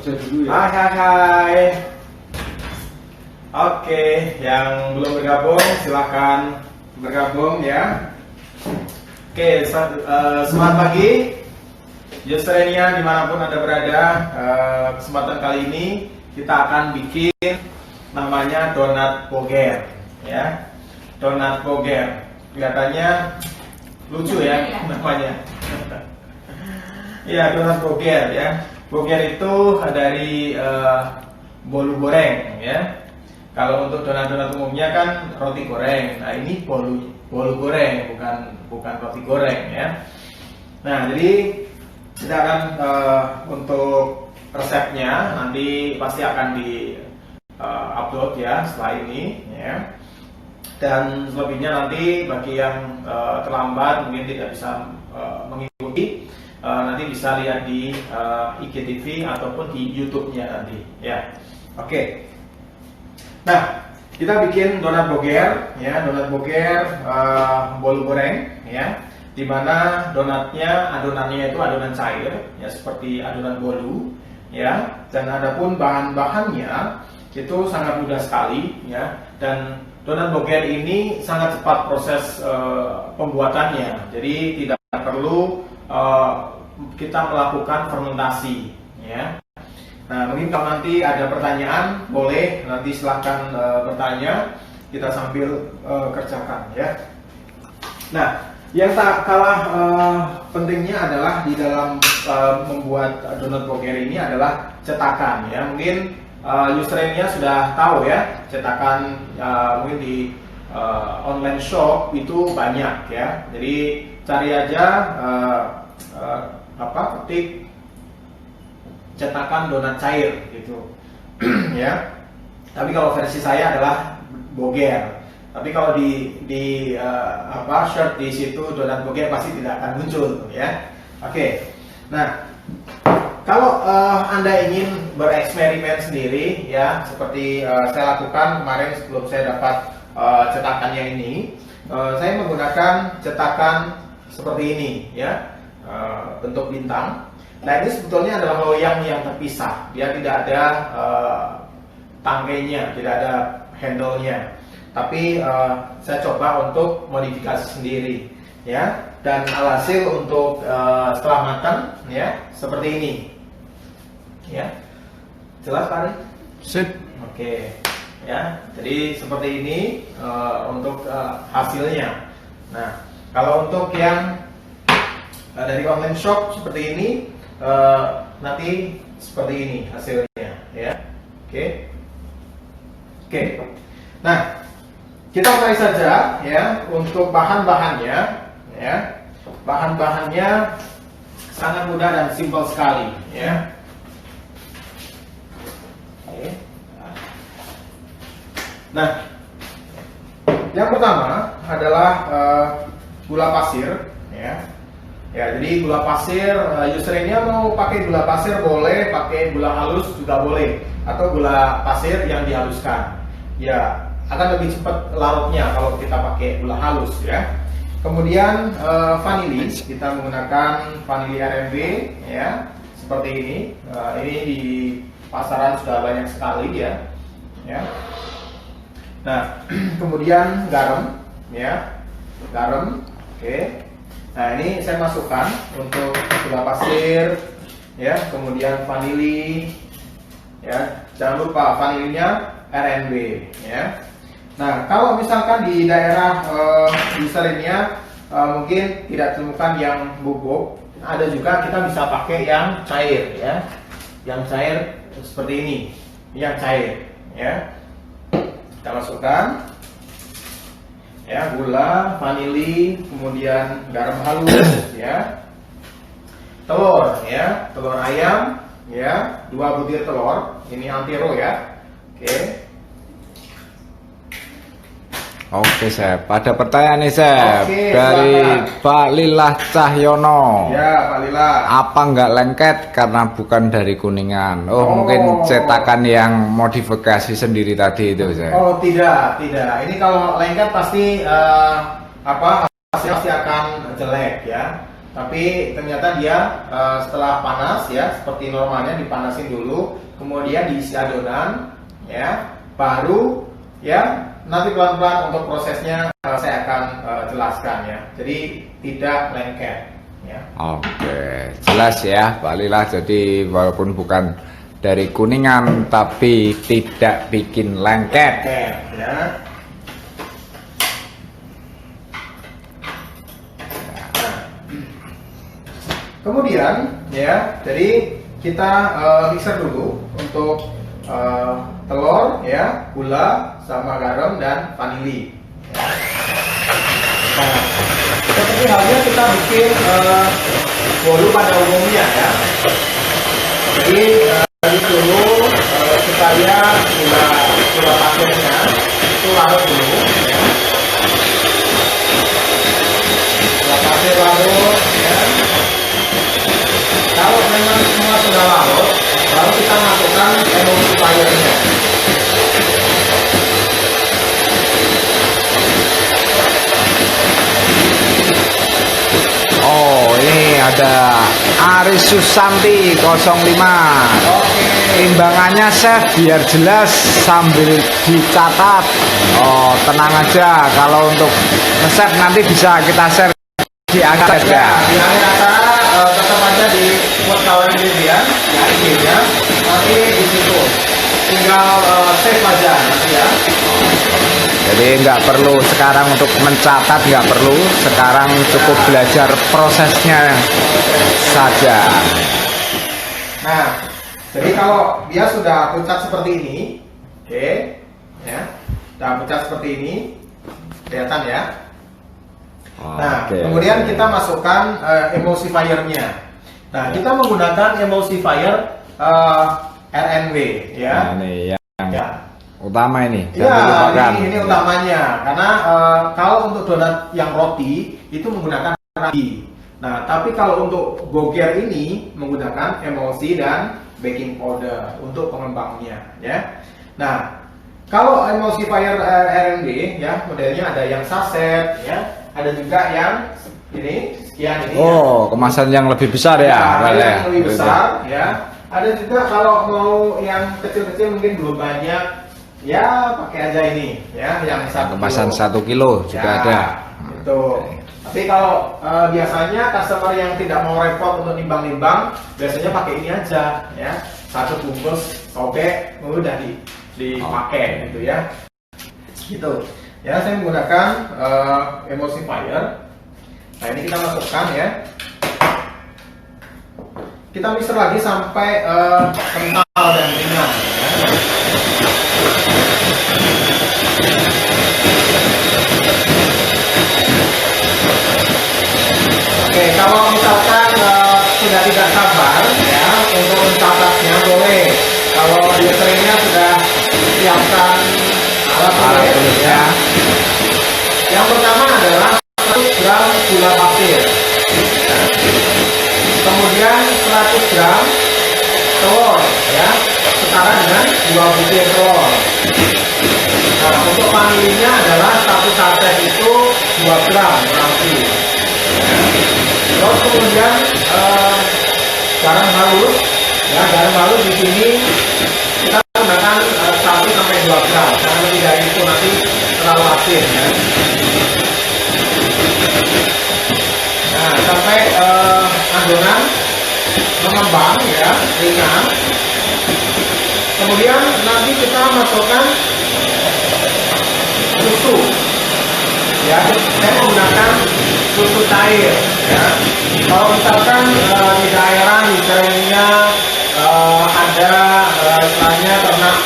kerja dulu ya. Hai hai hai. Oke, yang belum bergabung silahkan bergabung ya. Oke, selamat pagi Usernya dimanapun Anda berada. Kesempatan kali ini kita akan bikin namanya donat boger ya. Donat boger, kelihatannya lucu ya namanya. Ya, donat boger ya. Boger itu dari bolu goreng ya. Kalau untuk donat-donat umumnya kan roti goreng. Nah, ini bolu goreng, bukan roti goreng ya. Nah, jadi kita akan untuk resepnya nanti pasti akan di upload ya setelah ini ya. Dan selebihnya nanti bagi yang terlambat mungkin tidak bisa mengikuti, nanti bisa lihat di IGTV ataupun di YouTube-nya nanti ya. Oke. Nah, kita bikin donat boger ya, donat boger bolu goreng ya. Dimana adonannya itu adonan cair ya, seperti adonan bolu ya. Dan adapun bahan-bahannya itu sangat mudah sekali ya. Dan donat boger ini sangat cepat proses pembuatannya. Jadi tidak perlu kita melakukan fermentasi ya. Nah, mungkin kalau nanti ada pertanyaan boleh nanti silahkan bertanya, kita sambil kerjakan ya. Nah, yang tak kalah pentingnya adalah di dalam membuat donat boger ini adalah cetakan ya. Mungkin usernya sudah tahu ya, cetakan mungkin di online shop itu banyak ya. Jadi cari aja ketik cetakan donat cair gitu ya. Tapi kalau versi saya adalah boger. Tapi kalau di search di situ donat boger pasti tidak akan muncul ya. Oke. Nah, kalau Anda ingin bereksperimen sendiri ya, seperti saya lakukan kemarin sebelum saya dapat cetakannya ini, saya menggunakan cetakan seperti ini ya, bentuk bintang. Nah, ini sebetulnya adalah loyang yang terpisah, dia tidak ada tangkainya, tidak ada handle-nya. Tapi saya coba untuk modifikasi sendiri ya, dan alhasil untuk setelah matang ya seperti ini ya. Jelas Pak? Sip. Oke ya, jadi seperti ini untuk hasilnya. Nah, kalau untuk yang dari online shop seperti ini, nanti seperti ini hasilnya ya. Oke. Nah, kita mulai saja ya untuk bahan-bahannya ya. Bahan-bahannya sangat mudah dan simpel sekali ya. Oke. Nah, yang pertama adalah gula pasir ya. Ya, jadi gula pasir, usernya mau pakai gula pasir boleh, pakai gula halus juga boleh, atau gula pasir yang dihaluskan. Ya, akan lebih cepat larutnya kalau kita pakai gula halus ya. Kemudian vanili, kita menggunakan vanili RMB ya, seperti ini. Ini di pasaran sudah banyak sekali ya. Nah, kemudian garam ya, garam. Oke. Nah, ini saya masukkan untuk gula pasir ya, kemudian vanili ya. Jangan lupa vanilinya RNB ya. Nah, kalau misalkan di daerah usernya mungkin tidak temukan yang bubuk, ada juga kita bisa pakai yang cair ya. Yang cair seperti ini, yang cair ya. Kita masukkan ya, gula, vanili, kemudian garam halus ya, telur ya, telur ayam ya, 2 butir telur, ini antero ya. Oke, Chef. Ada pertanyaan nih, Chef. Oke, dari silakan. Pak Lilah Cahyono. Ya, Pak Lila. Apa nggak lengket karena bukan dari Kuningan? Mungkin cetakan yang modifikasi sendiri tadi itu, Chef. Oh, tidak. Ini kalau lengket pasti hasilnya pasti akan jelek ya. tapi ternyata dia setelah panas ya, seperti normalnya dipanasin dulu, kemudian diisi adonan ya, baru ya nanti pelan-pelan untuk prosesnya saya akan jelaskan ya. Jadi tidak lengket ya. Oke, jelas ya Pak Lila. Jadi walaupun bukan dari Kuningan tapi tidak bikin lengket. Oke, ya. Kemudian ya, jadi kita mixer dulu untuk telur ya, gula sama garam dan vanili. Ya. Nah, seperti halnya kita bikin bolu pada umumnya ya. Jadi dulu supaya gula pasirnya itu larut dulu ya. Gula pasir larut ya. Kalau memang semua sudah larut, baru kita masukkan emulsifiernya. Oh, ini ada Aris Susanti 05. Timbangannya chef biar jelas sambil dicatat. Oh, tenang aja, kalau untuk resep nanti bisa kita share di akhir ya. Di akhir acara tetap aja di buat kawan ya, di IG-nya, nanti di situ tinggal save aja nanti ya. Jadi nggak perlu sekarang untuk mencatat, nggak perlu. Sekarang cukup belajar prosesnya saja. Nah, jadi kalau dia sudah pucat seperti ini, oke, ya, sudah pucat seperti ini, kelihatan ya. Nah, kemudian kita masukkan emulsifiernya. Nah, kita menggunakan emulsifier RNW ya. Nah, ini yang Ya. utama ini. Ya, ini utamanya. Karena kalau untuk donat yang roti itu menggunakan ragi. Nah, tapi kalau untuk boger ini menggunakan emulsi dan baking powder untuk pengembangnya ya. Nah, kalau emulsifier RNW ya, modelnya ada yang saset ya, ada juga yang ini sekian ini. Oh, kemasan yang lebih besar ya. Ada yang lebih besar ya. Ada juga kalau mau yang kecil-kecil mungkin belum banyak ya, pakai aja ini ya, yang kemasan 1 kilo juga ya, ada. itu. Tapi kalau biasanya customer yang tidak mau repot untuk nimbang-nimbang, biasanya pakai ini aja ya, 1 bungkus sobek udah dipakai gitu ya. Gitu. Ya, saya menggunakan emulsifier. Nah, ini kita masukkan ya. Kita mixer lagi sampai kental dan ringan ya. Oke, kalau misalkan sudah tidak sabar ya untuk mencatatnya, boleh. Kalau usernya sudah siapkan alat tulisnya. Yang pertama adalah 100 gram gula pasir. Kemudian 100 gram telur ya, setara dengan 2 butir telur. Nah, untuk vanilinya adalah 1 saset itu 2 gram nanti. Terus kemudian garam halus ya, garam halus di sini kita gunakan 1 sampai 2 gram karena lebih dari itu nanti terlalu asin ya. Nah, sampai adonan mengembang ya, ringan. Kemudian nanti kita masukkan susu ya, saya menggunakan susu cair ya. Kalau misalkan di daerah misalnya ada istilahnya ternak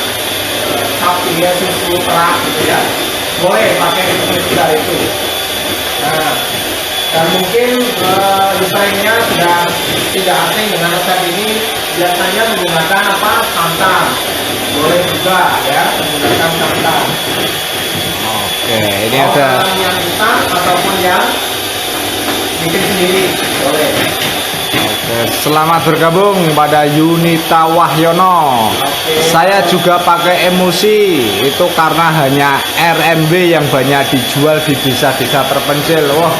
sapi ya, susu kerak gitu ya, boleh pakai susu dari itu. Nah, dan mungkin usernya sudah tidak asing dengan resep ini, biasanya menggunakan apa, santan, boleh juga ya, menggunakan santan. Oke, ini ada yang instan ataupun yang bikin sendiri, boleh. Oke, selamat bergabung pada Yunita Wahyono. Saya juga pakai emulsi itu karena hanya RNW yang banyak dijual di desa-desa terpencil. Wah,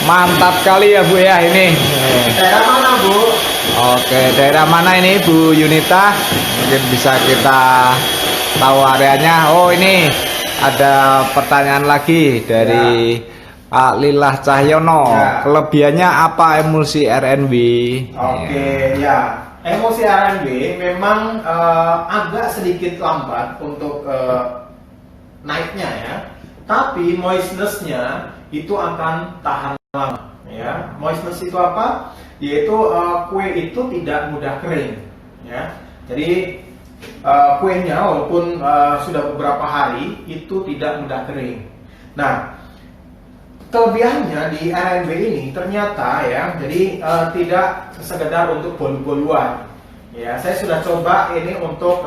Mantap kali ya Bu ya ini. Daerah mana Bu? Oke, daerah mana ini Bu Yunita? Mungkin bisa kita tahu areanya. Oh, ini ada pertanyaan lagi dari Pak Lilah Cahyono. Ya. Kelebihannya apa emulsi RNB? Oke, ya. Emulsi RNB memang agak sedikit lambat untuk naiknya ya. Tapi moistness-nya itu akan tahan lama ya. Moistness itu apa? Yaitu kue itu tidak mudah kering ya. Jadi kuenya walaupun sudah beberapa hari itu tidak mudah kering. Nah, kelebihannya di RNB ini ternyata ya, jadi tidak sekedar untuk bolu-boluan. Ya, saya sudah coba ini untuk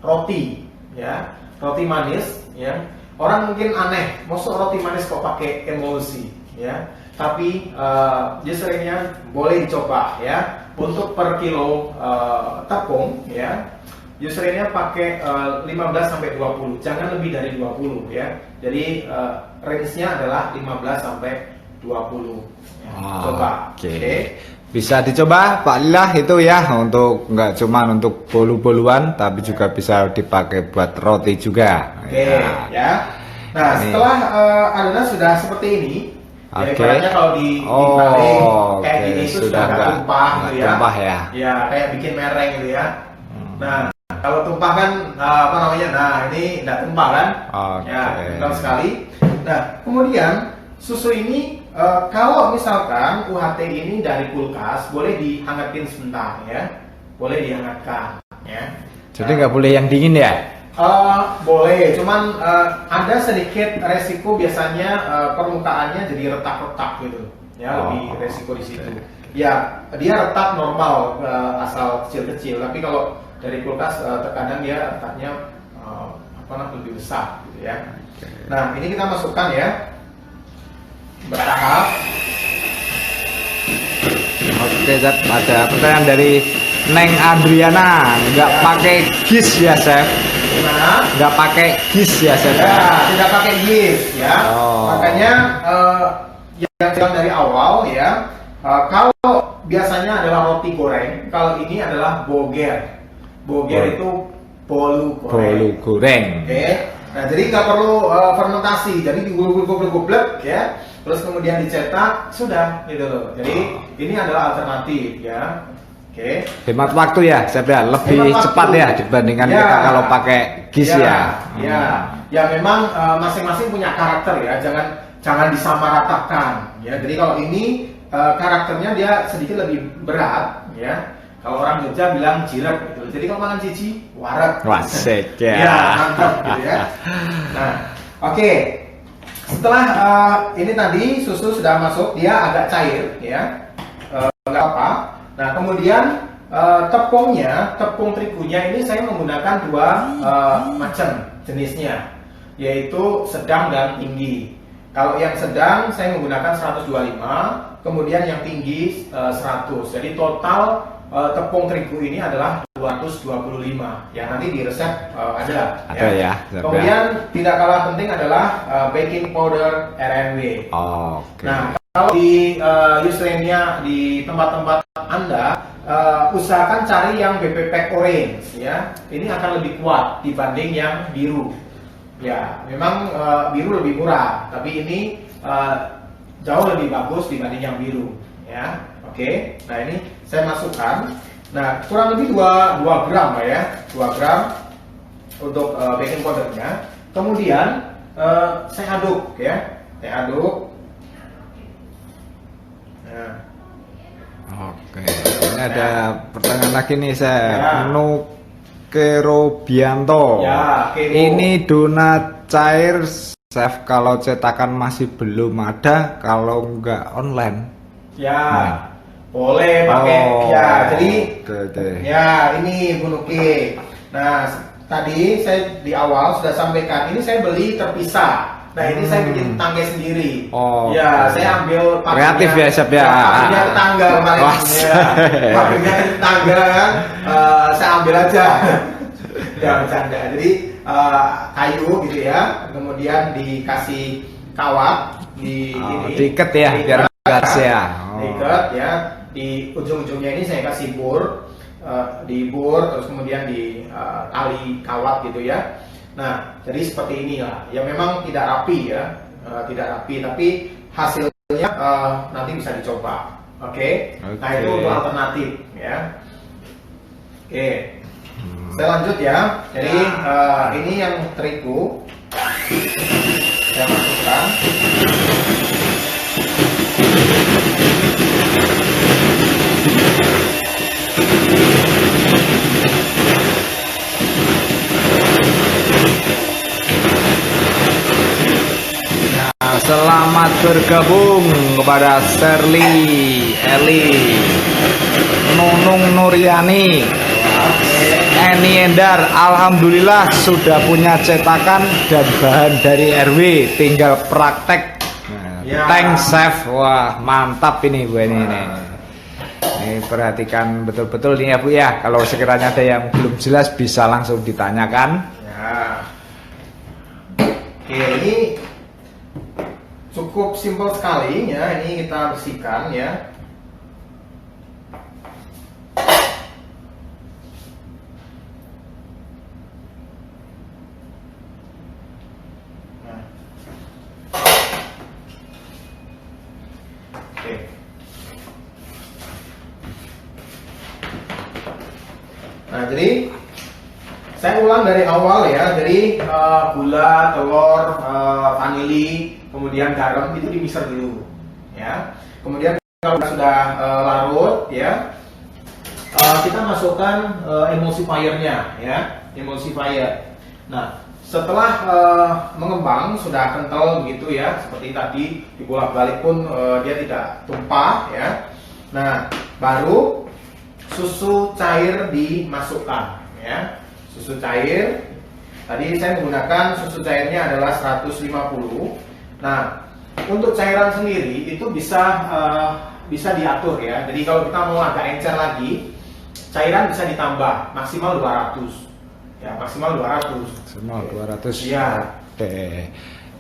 roti, ya, roti manis. Ya, orang mungkin aneh, maksud roti manis kok pakai emulsi, ya. Tapi usernya boleh dicoba, ya. Untuk per kilo tepung, ya. Usernya pakai 15 sampai 20, jangan lebih dari 20 ya. Jadi range-nya adalah 15 sampai 20. Ya, coba. Oke. Bisa dicoba Pak Lilah itu ya, untuk nggak cuma untuk bolu-boluan tapi juga bisa dipakai buat roti juga. Oke, ya. Nah, ini. Setelah adonan sudah seperti ini, ya ibaratnya kalau dibalik kayak gini itu sudah nggak tumpah gitu ya. Tumpah ya. Ya, kayak bikin mereng gitu ya. Nah, kalau tumpah kan apa namanya? Nah, ini tidak tumpah kan? Ya, tinggal sekali. Nah, kemudian susu ini kalau misalkan UHT ini dari kulkas boleh dihangatin sebentar ya. Boleh dihangatkan ya. Jadi nggak boleh yang dingin ya? Boleh, cuman ada sedikit resiko biasanya permukaannya jadi retak-retak gitu. Ya, lebih resiko di situ. Ya, dia retak normal asal kecil-kecil, tapi kalau dari kulkas terkadang dia retaknya lebih besar gitu ya. Nah, ini kita masukkan ya bertahap. Oke, Chef, ada pertanyaan dari Neng Adriana, nggak pakai gis ya Chef? Gimana? Nggak pakai gis ya Chef? Ya, tidak pakai gis ya. Makanya yang saya bilang dari awal ya, kalau biasanya adalah roti goreng, kalau ini adalah boger. Boger itu bolu goreng. Bolu goreng. Oke. Nah, jadi nggak perlu fermentasi, jadi digulung-gulung ya, terus kemudian dicetak, sudah gitu loh. Jadi ini adalah alternatif ya. Oke. Hemat waktu ya, Chef ya, lebih cepat ya dibandingkan ya, kita kalau pakai gis ya. Ya memang masing-masing punya karakter ya, jangan disamaratakan ya. Jadi kalau ini karakternya dia sedikit lebih berat ya. Kalau orang Jogja bilang jirek gitu. Jadi kalau makan cici, warak. Wasek ya. Ya, mantap gitu ya. Nah, oke. Setelah ini tadi susu sudah masuk, dia agak cair ya. Nggak apa. Nah, kemudian tepung terigunya ini saya menggunakan dua macam jenisnya, yaitu sedang dan tinggi. Kalau yang sedang saya menggunakan 125, kemudian yang tinggi 100. Jadi total tepung terigu ini adalah 225. Ya, nanti di resep ada ya. Kemudian tidak kalah penting adalah baking powder RNB. Nah, kalau di usernya di tempat-tempat Anda usahakan cari yang BP Pack Orange ya. Ini akan lebih kuat dibanding yang biru. Ya, memang biru lebih murah, tapi ini jauh lebih bagus dibanding yang biru ya. Oke. Nah, ini saya masukkan. Nah, kurang lebih 2 gram ya. 2 gram untuk baking powdernya. Kemudian saya aduk ya. Saya aduk. Nah. Oke. Ini ada pertanyaan lagi nih, saya. Nukerobianto. Ya, ini donat cair Chef, kalau cetakan masih belum ada, kalau nggak online. Ya. Boleh pakai ya, jadi ya ini Bu Nuki. Nah, tadi saya di awal sudah sampaikan, ini saya beli terpisah. Nah, ini saya bikin tangga sendiri. Ya, saya ambil kreatif ya, Chef ya. Pabriknya tetangga kemarin ya. Pabriknya tetangga kan, saya ambil aja. Ya, bercanda. Jadi kayu gitu ya, kemudian dikasih kawat diikat ya, biar nggak gas ya. Diikat ya, di ujung-ujungnya ini saya kasih bur, terus kemudian di tali kawat gitu ya. Nah, jadi seperti inilah. Ya memang tidak rapi ya, tidak rapi, tapi hasilnya nanti bisa dicoba. Oke. Nah itu untuk alternatif ya. Oke. Saya lanjut ya. Jadi ini yang terigu saya masukkan. Selamat bergabung kepada Shirley, Eli, Nunung Nuryani, Eni Endar. Alhamdulillah sudah punya cetakan dan bahan dari RW, tinggal praktek. Thanks chef, wah mantap ini Bu ini. Ini perhatikan betul-betul nih ya Bu ya. Kalau sekiranya ada yang belum jelas bisa langsung ditanyakan. Ya. Oke, ini cukup simpel sekali ya. Ini kita bersihkan ya. Nah. Oke. Nah, jadi saya ulang dari awal ya. Jadi gula, telur, vanili, kemudian garam itu di mixer dulu ya. Kemudian kalau sudah larut ya, kita masukkan emulsifiernya ya, emulsifier. Nah, setelah mengembang sudah kental begitu ya, seperti tadi dibolak-balik pun dia tidak tumpah ya. Nah, baru susu cair dimasukkan ya. Susu cair tadi saya menggunakan susu cairnya adalah 150. Nah, untuk cairan sendiri itu bisa diatur ya. Jadi kalau kita mau agak encer lagi, cairan bisa ditambah maksimal 200. Ya, maksimal 200. Maksimal 200. Iya. Oke.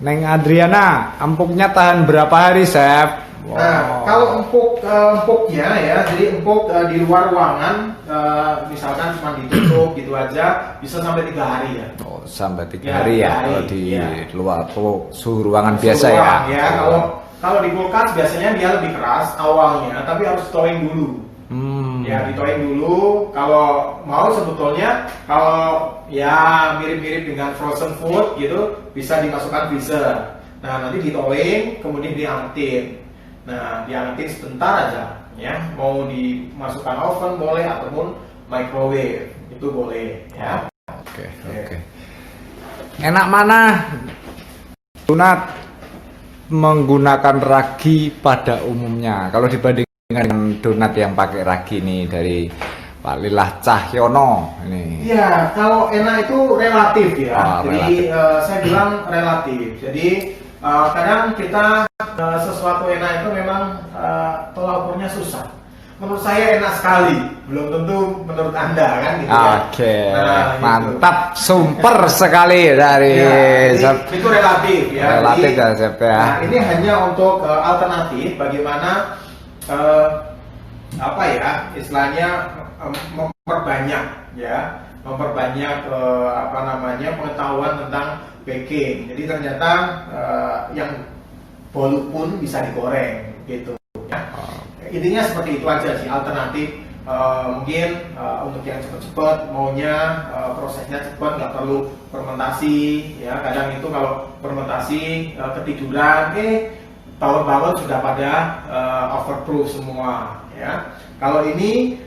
Neng Adriana, empuknya tahan berapa hari, Chef? Wow. Nah, kalau empuknya ya, jadi empuk di luar ruangan, misalkan cuma ditutup gitu aja, bisa sampai 3 hari ya. Oh, sampai 3 Ya, hari ya, 3 hari, kalau di ya. luar suhu ruangan Suhu biasa ruang, ya. ya. Kalau di kulkas biasanya dia lebih keras awalnya, tapi harus ditoing dulu. Ya, ditoing dulu. Kalau mau sebetulnya kalau ya mirip-mirip dengan frozen food gitu, bisa dimasukkan freezer. Nah, nanti ditoing, kemudian diangetin. Nah, diangetin sebentar aja ya. Mau dimasukkan oven boleh ataupun microwave itu boleh ya. Oke. Enak mana donat menggunakan ragi pada umumnya? Kalau dibandingkan dengan donat yang pakai ragi nih dari Pak Lilah Cahyono ini. Iya, kalau enak itu relatif ya. Oh, Jadi saya bilang relatif. Jadi kadang kita sesuatu enak itu memang tolak ukurnya susah. Menurut saya enak sekali, belum tentu menurut Anda kan gitu ya. Oke, Nah, mantap, super sekali dari ya, itu relatif ya. Relatif Jadi, ya, Chef ya. Nah, ini hanya untuk alternatif bagaimana apa ya istilahnya memperbanyak ya, memperbanyak apa namanya pengetahuan tentang baking. Jadi ternyata yang bolu pun bisa digoreng gitu ya. Intinya seperti itu aja sih, alternatif. Mungkin untuk yang cepat-cepat maunya prosesnya cepat, nggak perlu fermentasi ya. Kadang itu kalau fermentasi ketiduran bawang-bawang sudah pada overproof semua ya. Kalau ini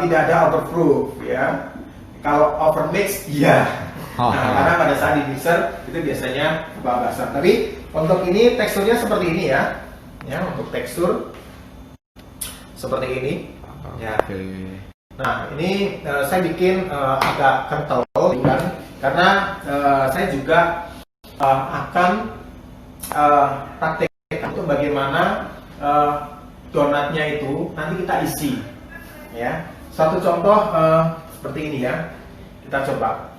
tidak ada overproof ya. Kalau overmix ya. Nah, karena pada saat di mixer itu biasanya kebablasan. Tapi untuk ini teksturnya seperti ini ya. Ya, untuk tekstur seperti ini. Ya. Nah, ini saya bikin agak kental kan, karena saya juga akan praktek untuk bagaimana donatnya itu nanti kita isi. Ya, satu contoh seperti ini ya, kita coba.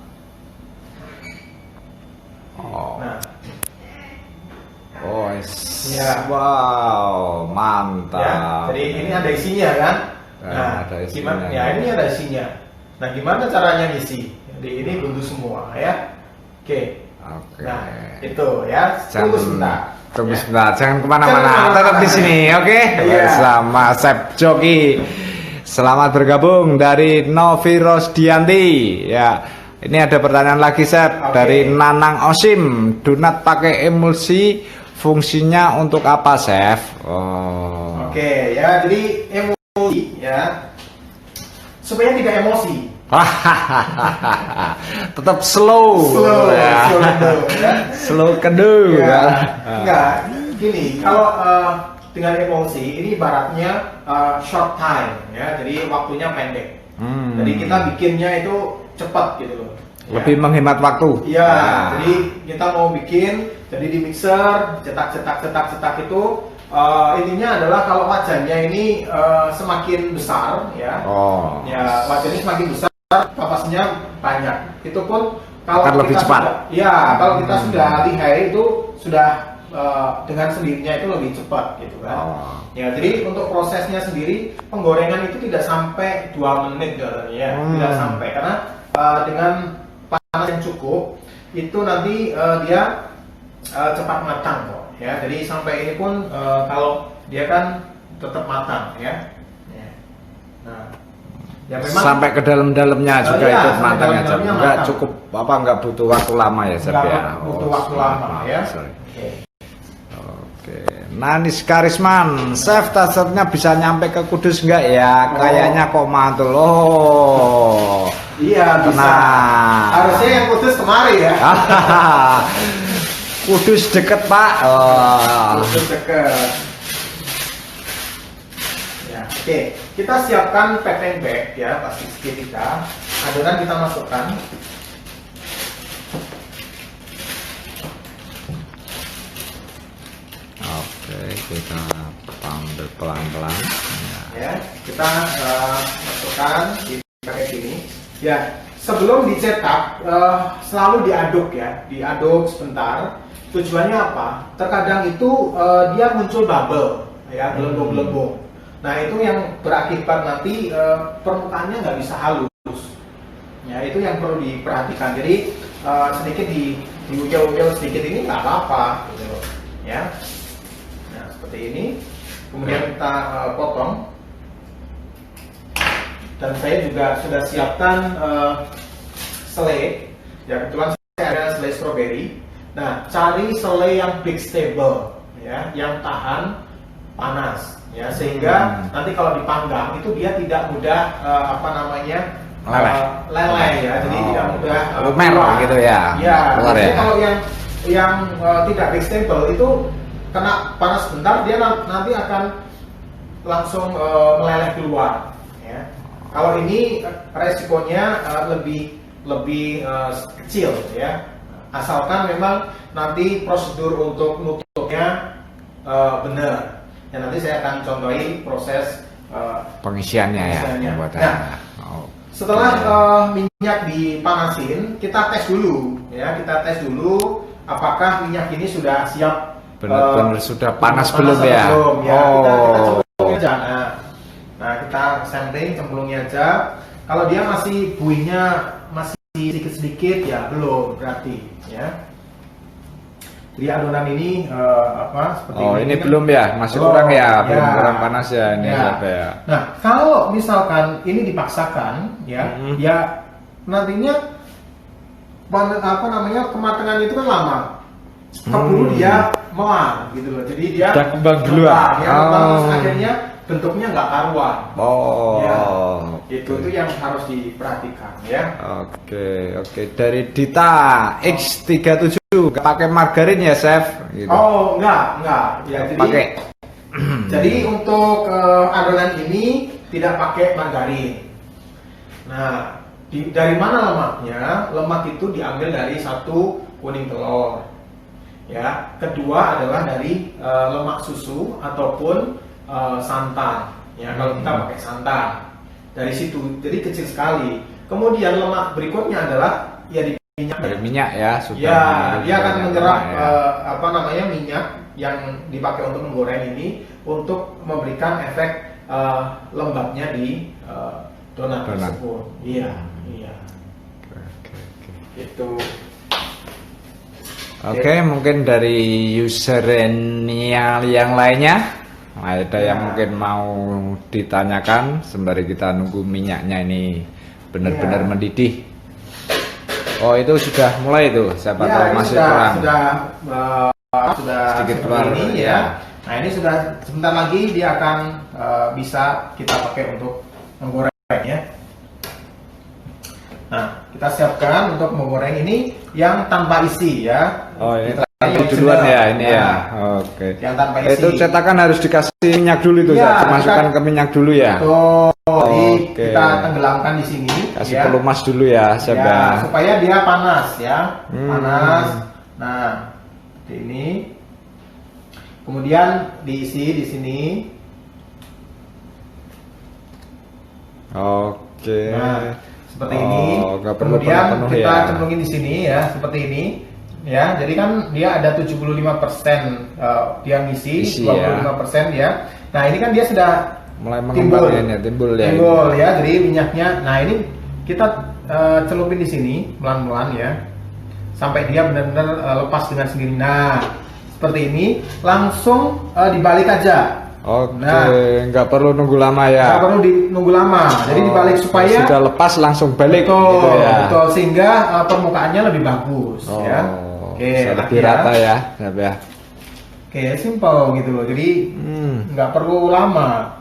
Nah, Oh, Ya. wow, Ya, mantap. jadi ini ada isinya kan? Nah, ada isinya. gimana? Ya, ini ada isinya. Nah, gimana caranya ngisi? Jadi ini buntu semua ya. Oke. Oke. Nah, itu ya. Tunggu sebentar. Tunggu Ya. sebentar, jangan kemana-mana, Jangan kemana-mana. tetap di sini, oke? Iya. Sama Chef Joki. Selamat bergabung dari Novi Rosdianti. Ya, ini ada pertanyaan lagi, Chef, Oke. dari Nanang Osim. Donat pakai emulsi, fungsinya untuk apa, Chef? Oh. Oke, ya. Jadi emosi ya. Supaya tidak emosi. Tetap slow, Slow, ya. slow kedu, ya. Slow kedu, Ya, ya. enggak. Gini, kalau dengan emosi ini ibaratnya short time ya. Jadi waktunya pendek. Jadi kita bikinnya itu cepat gitu loh. Ya. Lebih menghemat waktu. Iya, Nah. jadi kita mau bikin, jadi di mixer, cetak itu intinya adalah kalau wajannya ini semakin besar ya. Oh. Ya, wajannya semakin besar, kapasitasnya banyak. Itu pun kalau Akan lebih kita cepat. Kalau kita sudah lihai itu sudah dengan sendirinya itu lebih cepat gitu kan. Oh. Ya, jadi untuk prosesnya sendiri penggorengan itu tidak sampai 2 menit ya, tidak sampai karena dengan panas yang cukup itu nanti dia cepat matang kok ya. Jadi sampai ini pun kalau dia kan tetap matang ya. Nah, ya memang Sampai ke dalam-dalamnya juga iya, ikut sampai matang aja. dalam-dalamnya Enggak matang. cukup apa enggak butuh waktu lama ya, Chef nggak ya. butuh Oh, waktu lama maaf, ya. sorry. Oke. Oke. Nanis Karisman, Chef tasernya bisa nyampe ke Kudus enggak ya? Oh. Kayaknya kok mantul. Oh. Iya, bisa. Tenang. Harusnya yang khusus kemari ya. Kudus deket, Pak. Oh. Khusus deket. Ya, oke. Kita siapkan packing bag ya, pasti kita. Adonan kita masukkan. Oke, kita ambil pelan-pelan. Ya, kita masukkan di pakai sini. Ya, sebelum dicetak selalu diaduk ya, diaduk sebentar. Tujuannya apa? Terkadang itu dia muncul bubble, ya, gelembung-gelembung. Nah, itu yang berakibat nanti permukaannya nggak bisa halus. Ya, itu yang perlu diperhatikan. Jadi sedikit diucil-ucil sedikit ini nggak apa-apa, gitu, ya. Nah, seperti ini. Kemudian kita potong. Dan saya juga sudah siapkan selai. Ya, kebetulan saya ada selai strawberry. Nah, cari selai yang big stable, ya, yang tahan panas, ya, sehingga nanti kalau dipanggang itu dia tidak mudah leleh, ya, jadi tidak mudah lumer keluar. gitu ya. Ya, Keluar ya. biasanya kalau yang tidak big stable itu kena panas sebentar dia nanti akan langsung meleleh keluar. Ya. Kalau ini resikonya lebih kecil ya, asalkan memang nanti prosedur untuk nutupnya benar. Ya, nanti saya akan contohi proses Pengisiannya ya. pengisiannya. Pembuatannya. Nah, Oh. setelah minyak dipanasin, kita tes dulu ya, kita tes dulu apakah minyak ini sudah siap Benar-benar sudah panas belum atau ya? belum, ya. Oh. Kita cemplungin aja. Nah, kita sampling cemplungnya aja. Kalau dia masih buihnya masih sedikit-sedikit ya belum berarti ya. Jadi adonan ini seperti Oh, ini kan. belum ya? Masih kurang ya? Belum kurang panas ya ini, Ya. Chef ya. Nah, kalau misalkan ini dipaksakan ya, ya nantinya kematangan itu kan lama. Keburu dia melar gitu loh. Jadi dia Udah kembang duluan. ya, kembang, terus Oh. akhirnya bentuknya nggak karuan. Oh. Ya, oke. itu yang harus diperhatikan ya. Oke. Dari Dita X37 nggak pakai margarin ya, Chef? Gitu. Oh, enggak. Ya, jadi Pakai. jadi untuk adonan ini tidak pakai margarin. Nah, dari mana lemaknya? Lemak itu diambil dari satu kuning telur. Ya, kedua adalah dari lemak susu ataupun santan. Ya, kalau kita pakai santan dari situ, jadi kecil sekali. Kemudian lemak berikutnya adalah ya di minyak. Dari minyak ya, sudah. Ya, dia akan banyak menyerap lemak ya. minyak yang dipakai untuk menggoreng ini untuk memberikan efek lembabnya di donat tersebut. Iya. Itu. Oke, mungkin dari usernya yang lainnya ada yang mungkin mau ditanyakan sembari kita nunggu minyaknya ini benar-benar mendidih. Oh, itu sudah mulai itu, siapa tahu masih kurang. Sudah sedikit keluar ini ya. Nah, ini sudah sebentar lagi dia akan bisa kita pakai untuk menggoreng ya. Nah, kita siapkan untuk menggoreng ini yang tanpa isi ya. Oh, ini yang duluan ya ini ya. Oke. Yang tanpa isi. Itu cetakan harus dikasih minyak dulu itu ya, masukkan ke minyak dulu ya. Jadi kita tenggelamkan di sini. Kasih ya. pelumas dulu ya, ya, supaya dia panas ya, panas. Nah, seperti ini. Kemudian diisi di sini. Oke. Nah, seperti ini. Kemudian kita cemplungin di sini ya, seperti ini. Ya, jadi kan dia ada 75% dia ngisi, 25% ya. Nah, ini kan dia sudah mulai mengembang ya, timbul ya. Jadi minyaknya. Nah, ini kita celupin di sini pelan-pelan ya. Sampai dia benar-benar lepas dengan sendiri. Nah, seperti ini langsung dibalik aja. Oke, nggak perlu nunggu lama ya. Nggak perlu nunggu lama. Jadi dibalik supaya sudah lepas langsung balik. Betul, gitu ya. Betul, sehingga permukaannya lebih bagus ya. Oke, lebih rata ya, ya. Oke, simple gitu loh. Jadi nggak perlu lama.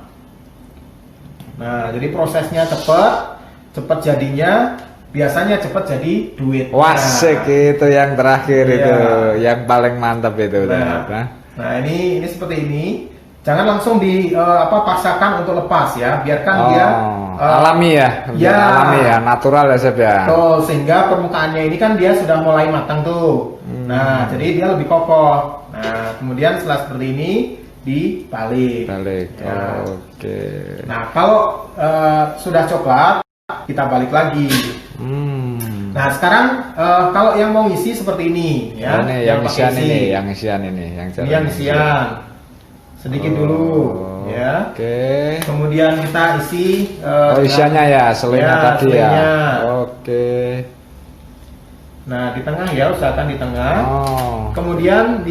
Nah, jadi prosesnya cepat jadinya. Biasanya cepat jadi duit. Wasik itu yang terakhir itu, yang paling mantap itu. Nah, ini seperti ini. Jangan langsung paksakan untuk lepas ya, biarkan dia alami ya, alami ya, natural ya Chef ya. Tuh, sehingga permukaannya ini kan dia sudah mulai matang tuh. Nah, jadi dia lebih kokoh. Nah, kemudian setelah seperti ini dibalik. Ya. Oke. Nah, kalau sudah coklat, kita balik lagi. Nah, sekarang kalau yang mau ngisi seperti ini ya, ini yang isian ini. Sedikit dulu ya. Oke. Kemudian kita isi isiannya ya, selainya tadi ya. Oke. Nah, di tengah ya, usahakan di tengah. Kemudian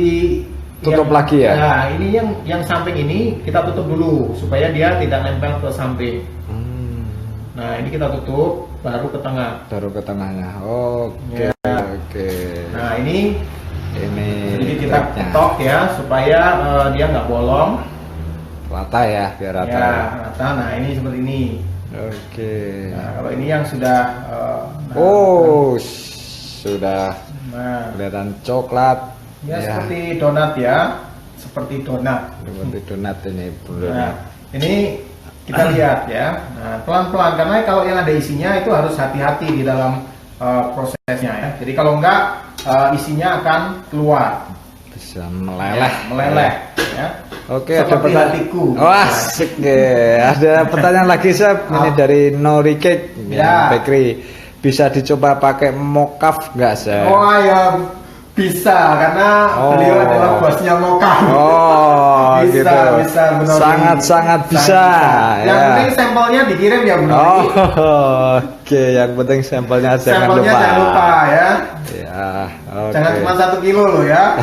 tutup lagi ya. Nah, ini yang samping ini kita tutup dulu supaya dia tidak nempel ke samping. Nah, ini kita tutup baru ke tengah. Baru ke tengahnya. Oke. Nah, ini sedikit kita ketok ya supaya dia nggak bolong, rata ya, biar rata. Ya, rata. Nah, ini seperti ini. Oke. Nah, kalau ini yang sudah sudah kelihatan coklat ya, seperti donat ya, seperti donat ini. Nah, ini kita lihat ya. Nah, pelan-pelan, karena kalau yang ada isinya itu harus hati-hati di dalam prosesnya ya. Jadi kalau enggak isinya akan keluar, bisa meleleh ya. Oke, ada pertanyaan. Asik deh. Ada pertanyaan lagi Chef. Ini dari Nori Cake Bakery. Bisa dicoba pakai mokaf nggak Chef? Oh ya, bisa, karena beliau adalah bosnya mokaf. Bisa, sangat bisa. Yang penting sampelnya dikirim ya Bu Nori. Oke, yang penting sampelnya jangan lupa ya. Jangan cuma 1 kilo loh ya.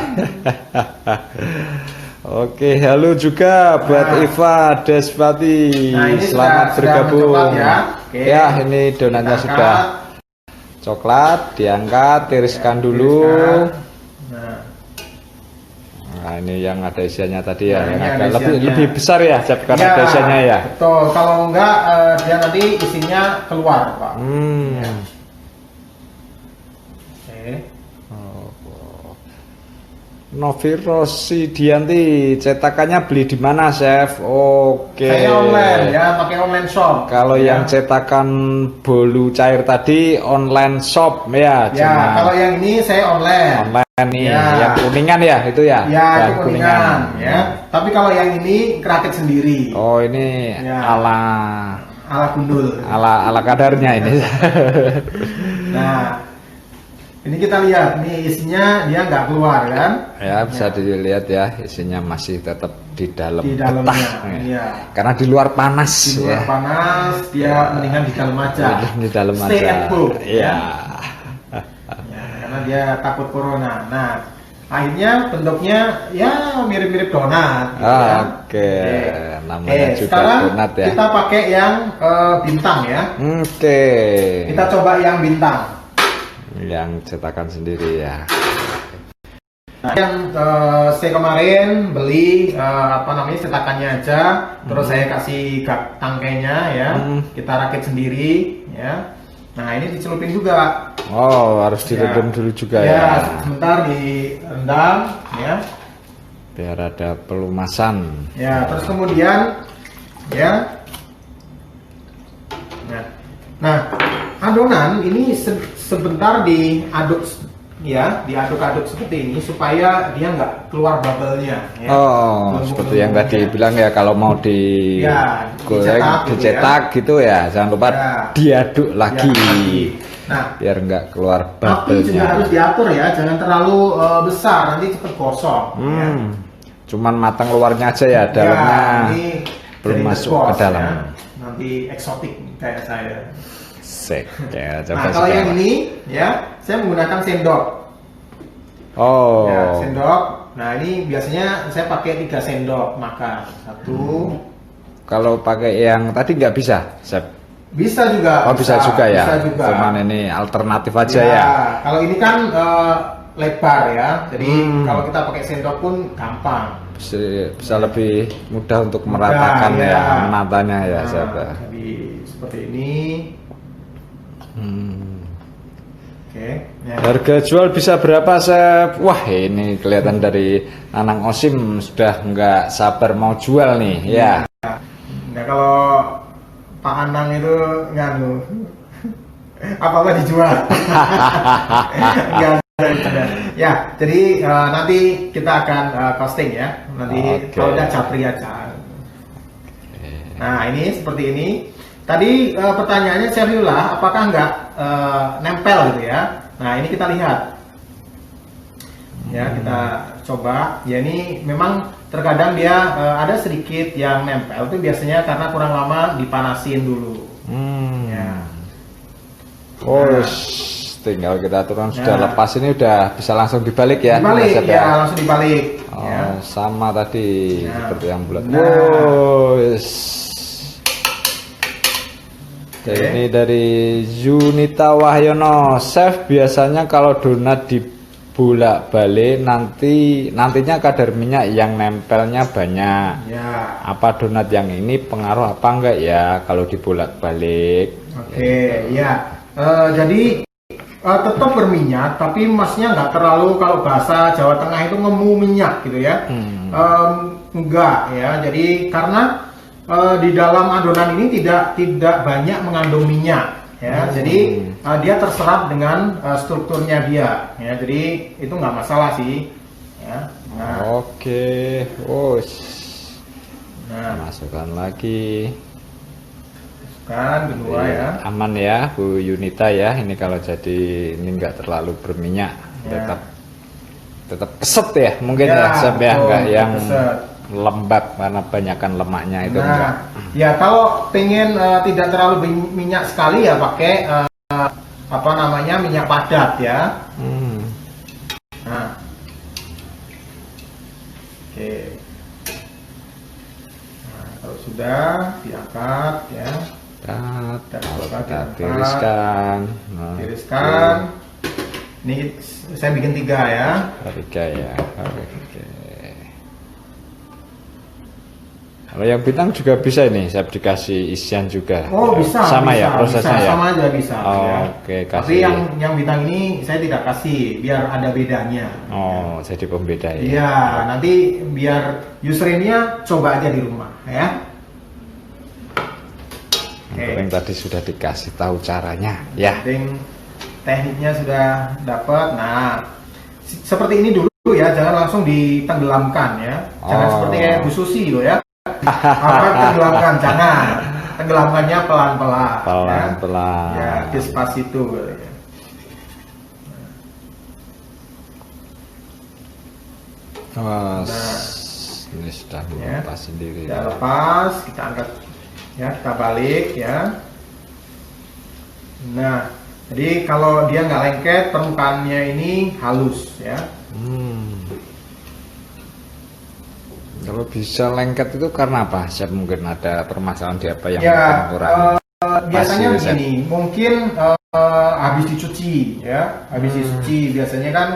Oke, halo juga buat Eva Despati. Selamat bergabung. Ya, ini donatnya sudah coklat, diangkat, tiriskan dulu. Nah, ini yang ada isiannya tadi ya, yang agak lebih besar ya, Chef, karena ada isiannya ya. Betul, kalau enggak dia nanti isinya keluar, Pak. Novi Rosidianti, cetakannya beli di mana, Chef? Oke. Saya online ya, pakai online shop. Kalau yang cetakan bolu cair tadi online shop ya. Ya, kalau yang ini saya online. Online nih, yang kuningan ya itu ya. Ya, itu kuningan ya. Tapi kalau yang ini kerakit sendiri. Oh, ini ala gundul. Ala kadarnya ini. Nah, Ini kita lihat, nih isinya dia nggak keluar kan? Ya, bisa dilihat ya, isinya masih tetap di dalam Di dalamnya, getah, ya. iya. Karena di luar panas. Di luar ya. panas, dia mendingan di dalam aja. Di dalam Stay aja. at home. Iya. Ya, karena dia takut corona. Nah, akhirnya bentuknya ya mirip-mirip donat. Gitu ya. Oke, namanya juga sekarang donat ya. kita pakai yang bintang ya. Oke. Kita coba yang bintang. Yang cetakan sendiri ya. Nah, yang saya kemarin beli apa namanya cetakannya aja, terus saya kasih tangkainya ya, kita rakit sendiri ya. Nah ini dicelupin juga. Oh, harus direndam dulu juga ya. Ya, sebentar direndam ya. Biar ada pelumasan. Ya, terus kemudian ya. Nah, adonan ini sebentar diaduk ya, diaduk-aduk seperti ini supaya dia nggak keluar bubble-nya. Ya. Oh, seperti yang tadi bilang ya, kalau mau Ya, digoreng, dicetak gitu ya, jangan lupa Ya. diaduk lagi. Nah, Biar nggak keluar api juga bubble-nya. harus diatur ya, jangan terlalu besar, nanti cepet gosong. Ya. Cuman matang luarnya aja ya, dalamnya ini belum jadi masuk bos, ke dalam. ya. Nanti eksotik kayak saya. Sek ya, coba Nah, kalau yang sekarang. ini ya, saya menggunakan sendok. Oh, Ya, sendok. Nah, ini biasanya saya pakai 3 sendok makan. 1. kalau pakai yang tadi nggak bisa, Chef? Bisa juga. Oh, bisa juga ya. Bisa juga. Cuman ini alternatif aja ya. Kalau ini kan lebar ya. Jadi kalau kita pakai sendok pun gampang. Bisa lebih mudah untuk meratakan Mudah, ya, ya. menatanya ya, Nah, Chef. jadi seperti ini. Oke. Ya. Harga jual bisa berapa, Chef? Wah, ini kelihatan dari Nanang Osim sudah nggak sabar mau jual nih, ya. Nah, kalau Pak Anang itu nganu apa dijual. Nggak ada. Ya, jadi nanti kita akan costing ya. Nanti Oke. kalau udah capri aja. Nah, ini seperti ini. Tadi pertanyaannya Seriula, apakah nggak nempel gitu ya? Nah, ini kita lihat. Ya, kita coba. Ya, ini memang terkadang dia ada sedikit yang nempel. Itu biasanya karena kurang lama dipanasin dulu. Ya. Oh, tinggal kita turun sudah Ya. lepas, ini udah bisa langsung dibalik ya. Dibalik, Chef, ya, langsung dibalik. Oh, Ya. sama tadi Nah. seperti yang bulat. Nah. Wow, Oke. ini dari Yunita Wahyono. Chef, biasanya kalau donat dibolak-balik nantinya kadar minyak yang nempelnya banyak. Ya. Apa donat yang ini pengaruh apa enggak ya kalau dibolak-balik? Oke, ya. Jadi tetap berminyak, tapi masnya nggak terlalu, kalau bahasa Jawa Tengah itu ngemu minyak gitu ya. Enggak ya. Jadi karena di dalam adonan ini tidak banyak mengandung minyak ya. Jadi dia terserap dengan strukturnya dia ya. Jadi itu nggak masalah sih ya. Nah, Oke, nah masukkan lagi. kan kedua ya. Aman ya Bu Yunita ya, ini kalau jadi ini enggak terlalu berminyak, Ya. tetap keset ya mungkin Ya, ya, Chef ya, betul, enggak yang keset. lembab karena banyakkan lemaknya itu enggak. Nah, ya kalau pengen tidak terlalu minyak sekali ya pakai apa namanya, minyak padat ya. Nah, oke. Nah, kalau sudah diangkat ya, Kalau kita diangkat. tiriskan, nah, Tiriskan. Ini saya bikin 3 ya. Tiga ya, oke. Kalau yang bintang juga bisa ini, saya dikasih isian juga. Oh, bisa. Sama bisa, ya prosesnya bisa, ya. Sama aja bisa. Oh, ya. oke, Tapi kasih. yang bintang ini saya tidak kasih, biar ada bedanya. Oh, jadi pembeda ya. Iya, nanti biar usernya coba aja di rumah ya. Untuk yang tadi sudah dikasih tahu caranya ya. Penting tekniknya sudah dapat. Nah, seperti ini dulu ya, jangan langsung ditenggelamkan ya. Jangan Oh. seperti kayak Bu Susi loh ya. Apa tenggelamkan, jangan. Tenggelamkannya pelan-pelan. Pelan-pelan. Ya, despacito gitu ya. Oh, Nah, ini sudah ya, lepas sendiri. kita lepas, kita angkat, ya, kita balik, ya. Nah, jadi kalau dia nggak lengket, permukaannya ini halus, ya. Kalau bisa lengket itu karena apa? Chef, mungkin ada permasalahan di apa yang Ya, kurang? biasanya Pasir, Chef. begini, mungkin habis dicuci, ya, habis dicuci biasanya kan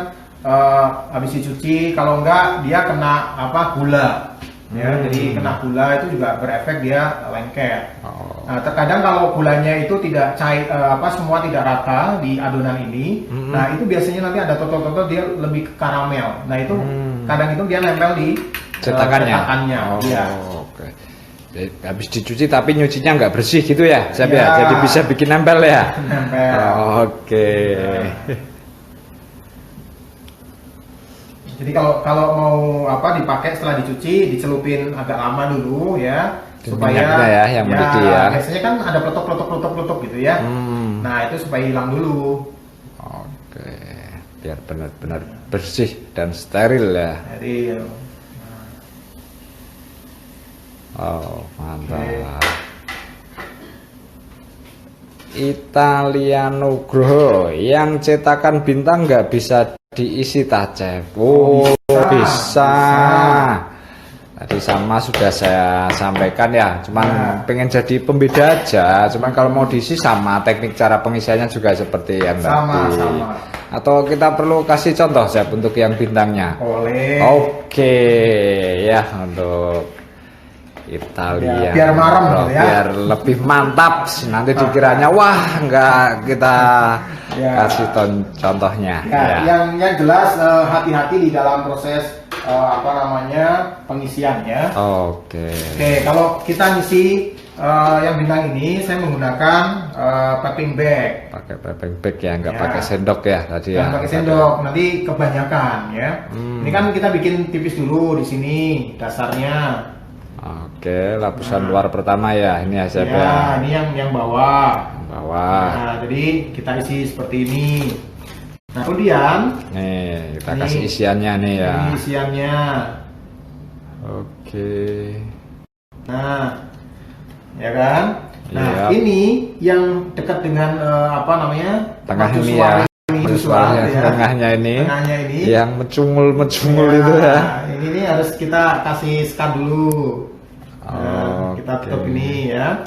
habis dicuci, kalau enggak dia kena apa, gula, ya, jadi kena gula itu juga berefek dia lengket. Oh. Nah, terkadang kalau gulanya itu tidak cair, semua tidak rata di adonan ini, nah itu biasanya nanti ada totol-totol dia lebih ke karamel. Nah itu kadang itu dia nempel di Cetakannya. Oh, ya. oke. Jadi, habis dicuci tapi nyucinya nggak bersih gitu ya, Chef Ya. ya. Jadi bisa bikin nempel ya. Nempel. Oke. Jadi kalau mau apa dipakai setelah dicuci, dicelupin agak lama dulu ya, supaya Minyaknya ya yang mendidih ya. Biasanya kan ada peletok gitu ya. Nah itu supaya hilang dulu. Oke. Biar benar-benar bersih dan steril ya. Jadi Oh, mantap. Italia Nugroho yang cetakan bintang nggak bisa diisi tak, Chef? Oh, bisa. Tadi sama sudah saya sampaikan ya, cuman pengen jadi pembeda aja. Cuman kalau mau diisi sama, teknik cara pengisiannya juga seperti yang tadi. sama. Atau kita perlu kasih contoh, Chef, untuk yang bintangnya? Boleh. Oke, ya untuk Italia, Ya, biar marem gitu ya. biar lebih mantap. Nanti dikiranya wah nggak kita kasih contohnya. Ya, yang jelas hati-hati di dalam proses pengisian ya. Oke. Oke, kalau kita ngisi yang bintang ini, saya menggunakan piping bag. Pakai piping bag ya, nggak Ya. pakai sendok ya tadi ya. Jangan pakai sendok, nanti kebanyakan ya. Ini kan kita bikin tipis dulu di sini dasarnya. Oke, lapisan luar pertama ya, ini ya, Chef ya. Ya, ini yang bawah. Bawah. Nah, jadi kita isi seperti ini. Nah, kemudian Nih, kita ini- kasih isiannya nih ya. ini isiannya. Oke. Nah, ya kan? Nah, Iya. ini yang dekat dengan Tengah mercusuar ini ya. ini, Mercusuarnya, mercusuar, ya. tengahnya ini. Tengahnya ini. Yang mecungul Ya, itu ya. Ini nih harus kita kasih sekat dulu. Nah, Oke. kita tutup ini ya.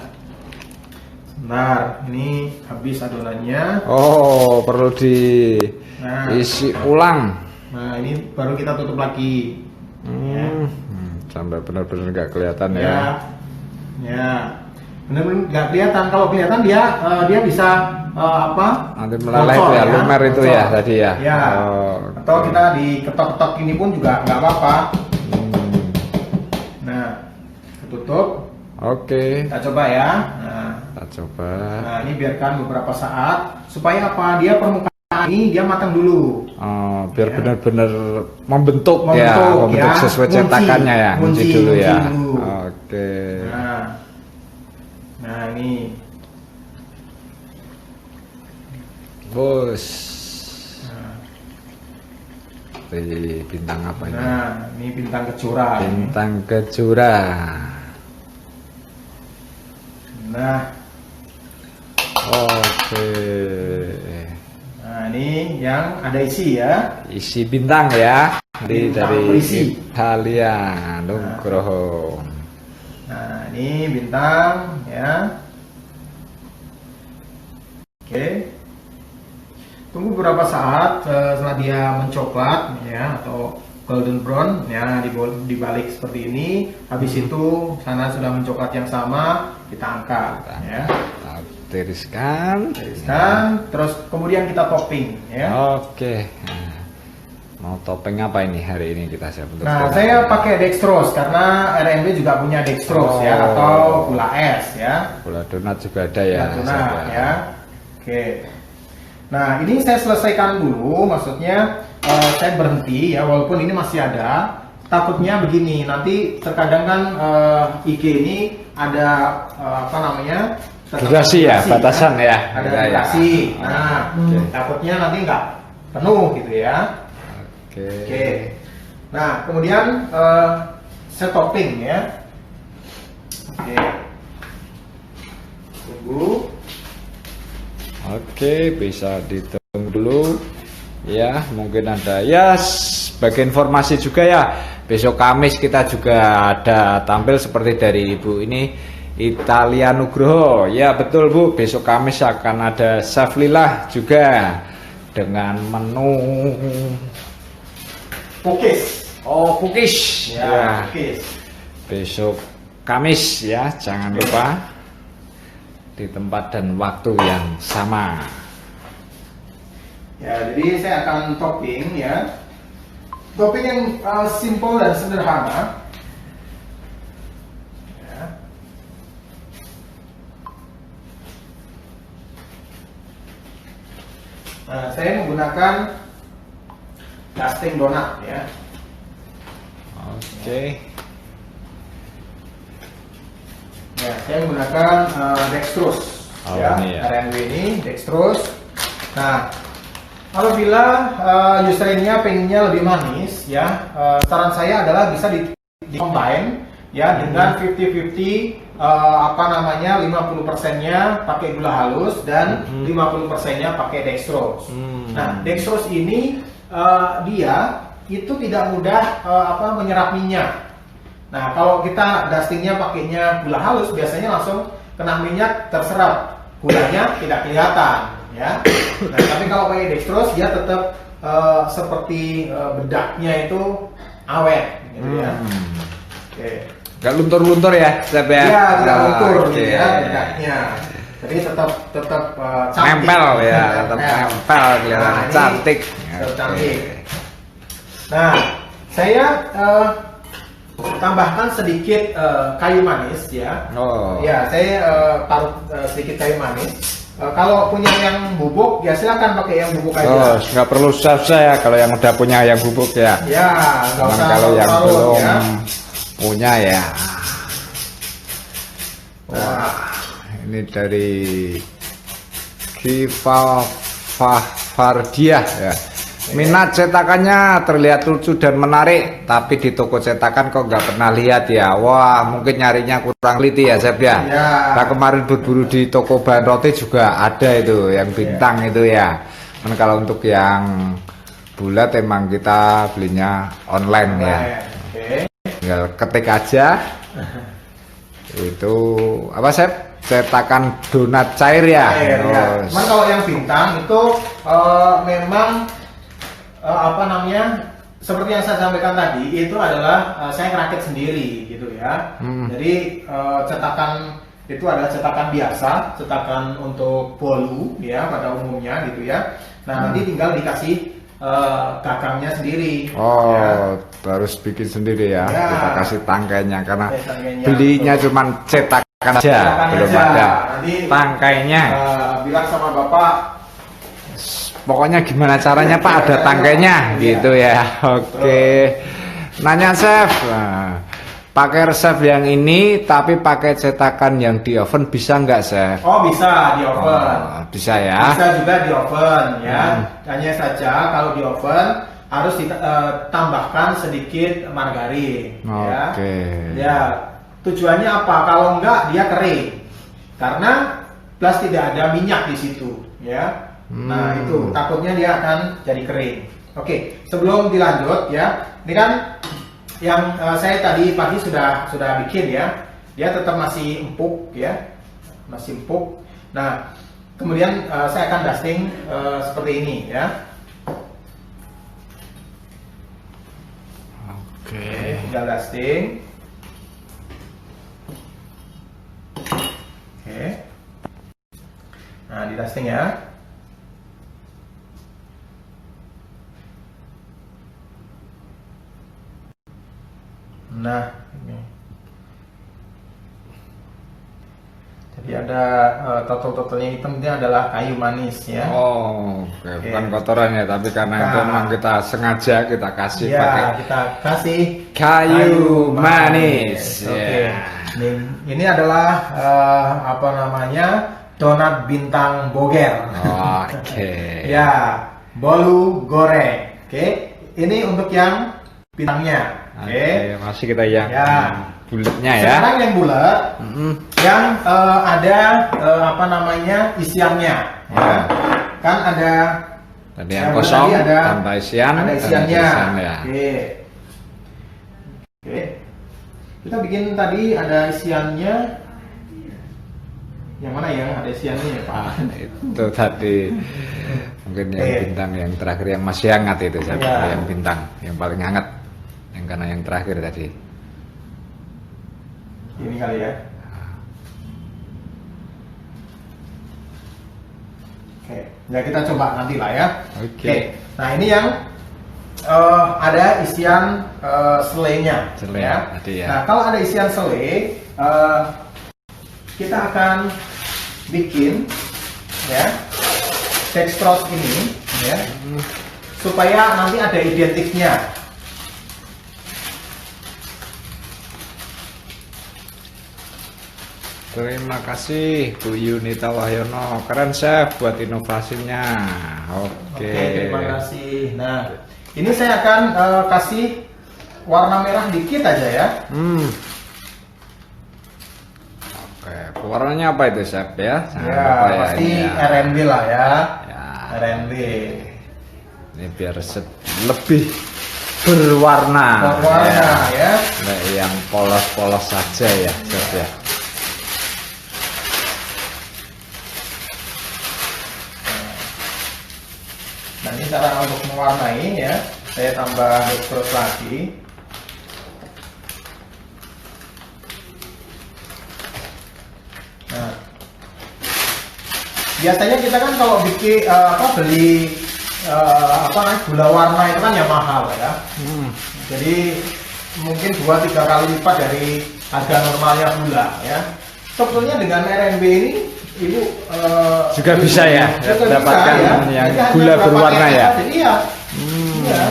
Sebentar, ini habis adonannya. Oh, perlu diisi ulang. Nah, ini baru kita tutup lagi. Sampai benar-benar nggak kelihatan ya. Ya, ya. Benar-benar nggak kelihatan. Kalau kelihatan dia bisa Nanti meleleh itu bocor ya, lumer itu bocor. ya tadi ya. Ya. Oh, Atau kita diketok-ketok ini pun juga nggak apa-apa. Nah, tutup. Oke. Kita coba ya. Nah, Kita coba. ini biarkan beberapa saat supaya apa? Dia permukaan ini dia matang dulu. Oh, biar Ya. benar-benar membentuk Membentuk, ya. sesuai Ngunci. cetakannya ya. Ngunci dulu ya. dulu. Oke. Nah, ini. Bos. Bintang apa ini? Nah, ini bintang kejora. Bintang kejora. Nah, Oke. nah ini yang ada isi ya. Isi bintang ya. Bintang Dari berisi. Italia Nugroho. Nah, ini bintang ya. Oke. Tunggu beberapa saat setelah dia mencoklat ya atau golden brown ya dibalik seperti ini. Habis itu sana sudah mencoklat yang sama, kita angkat ya. Kita tiriskan. Tiriskan, terus kemudian kita topping ya. Oke. Nah, mau topping apa ini hari ini kita siap untuk Nah, topping? saya pakai dextrose karena RMB juga punya dextrose ya Oh. atau gula es ya. Gula donat juga ada ya. Donat Chef, ya. Oke. Nah, ini saya selesaikan dulu, maksudnya saya berhenti ya, walaupun ini masih ada. Takutnya begini, nanti terkadang kan IG ini ada Durasi ya, batasan ya. Ada Ya, ya. durasi. Nah, Oke. takutnya nanti nggak penuh gitu ya. Oke. Oke. Nah, kemudian set topping ya. Oke. Tunggu. Oke, bisa ditunggu dulu. Ya, mungkin ada ya sebagai informasi juga ya. Besok Kamis kita juga ada tampil seperti dari Ibu ini Italia Nugroho. Ya, betul Bu. Besok Kamis akan ada Chef Lila juga dengan menu Cookies. oh cookies. Ya, cookies. Besok Kamis ya, jangan lupa di tempat dan waktu yang sama. Ya, jadi saya akan topping ya. Topping yang simple dan sederhana. Ya. Nah, saya menggunakan dusting donat ya. Oke. Ya, saya menggunakan dextrose Oh, ya, ini ya. RNW ini dextrose. Nah, apabila Eucerin-nya pengennya lebih manis ya, saran saya adalah bisa di combine ya dengan 50-50 apa namanya 50%-nya pakai gula halus dan 50%-nya pakai dextrose. Nah, dextrose ini dia itu tidak mudah menyerap minyak. Nah, kalau kita dustingnya pakainya gula halus, biasanya langsung kena minyak, terserap, gulanya tidak kelihatan, ya. Nah, tapi kalau pakai dextrose, dia tetap seperti bedaknya itu awet, gitu ya. Oke. Gak luntur-luntur ya, Chef ya? Iya, tidak luntur, Oke. gitu ya, bedaknya. Jadi tetap cantik. Nempel ya, tetap nempel kelihatan Nah, ini cantik. tetap Oke. cantik. Nah, saya tambahkan sedikit kayu manis ya. Oh. Ya, saya taruh sedikit kayu manis. Kalau punya yang bubuk, ya silakan pakai yang bubuk Oh, aja. nggak perlu chef saya kalau yang udah punya yang bubuk ya. Ya, nggak Cuman usah kalau yang taruh, belum ya. punya ya. Nah, Ini dari Kiva Fardiah ya. Minat cetakannya terlihat lucu dan menarik, tapi di toko cetakan kok nggak pernah lihat ya. Wah, mungkin nyarinya kurang teliti ya, Chef ya. Ya. Nah, kemarin berburu di toko bahan roti juga ada itu, yang bintang itu ya. Dan kalau untuk yang bulat emang kita belinya online ya. Oke. Tinggal ketik aja. Itu apa, Chef? Cetakan donat cair ya. Air, ya. Oh, Cuman kalau yang bintang itu memang apa namanya, seperti yang saya sampaikan tadi, itu adalah saya ngerakit sendiri gitu ya. Jadi cetakan itu adalah cetakan biasa, cetakan untuk bolu ya pada umumnya gitu ya. Nah, nanti tinggal dikasih gagangnya sendiri. Oh, ya. harus bikin sendiri ya. Ya. Kita kasih tangkainya karena Tangkainya, belinya betul. cuman cetakan aja, Cetakan belum aja. ada Nanti, tangkainya. Bilang sama bapak. Pokoknya gimana caranya Pak ada tangkainya gitu ya. Oke. Nanya Chef. Nah, pakai resep yang ini tapi pakai cetakan yang di oven bisa nggak, Chef? Oh, bisa di oven. Oh, bisa ya. Bisa juga di oven ya. Hanya saja kalau di oven harus ditambahkan sedikit margarin ya. Oke. Ya, tujuannya apa? Kalau enggak dia kering. Karena plus tidak ada minyak di situ ya. Nah, itu takutnya dia akan jadi kering. Oke, sebelum dilanjut ya. Ini kan yang saya tadi pagi sudah bikin ya. Dia tetap masih empuk ya. Masih empuk. Nah, kemudian saya akan dusting seperti ini ya. Oke. Tinggal dusting. Oke. Nah, di dusting ya. Nah, ini. Jadi ada total-totalnya hitam, ini adalah kayu manis ya. Oh, oke. Bukan kotoran ya, tapi karena itu Nah. memang kita sengaja kita kasih Ya, pakai kita kasih kayu manis. Oke. Ya. Ini adalah apa namanya, donat bintang Boger. Oke. Ya, bolu goreng. Oke. Ini untuk yang bintangnya. Oke. Masih kita yang Ya. bulatnya ya. Sekarang yang bulat, yang ada apa namanya isiannya. Ya. Kan ada Tadi yang kosong tanpa isian, ada isiannya. Ya. Oke. Oke. Kita bikin tadi ada isiannya. Yang mana ya? Ada isiannya ya, Pak? Itu tadi mungkin yang bintang yang terakhir yang masih hangat itu saya yang bintang yang paling hangat yang karena yang terakhir tadi. Ini kali ya. Oke. Ya kita coba nanti lah ya. Oke. Nah ini yang ada isian selainya. Selai Ya. tadi ya. Nah kalau ada isian selai, kita akan bikin ya dextrose ini ya supaya nanti ada identiknya. Terima kasih Bu Yunita Wahyono, keren chef buat inovasinya. Oke. Terima kasih. Nah, ini saya akan kasih warna merah dikit aja ya. Oke, warnanya apa itu chef ya? Jangan Ya, lupa pasti ini ya. R&B lah ya. Ya. R&B. Ini biar lebih berwarna. Berwarna ya. Nggak yang polos-polos saja ya chef ya. Nah ini cara untuk mewarnai ya. Saya tambah dextrose lagi. Nah, biasanya kita kan kalau bikin beli gula warna itu kan ya mahal ya. Jadi mungkin 2-3 kali lipat dari harga normalnya gula ya. Sebetulnya dengan R&B ini Ibu juga bisa ya dapatkan yang gula berwarna ya. Jadi ya, iya.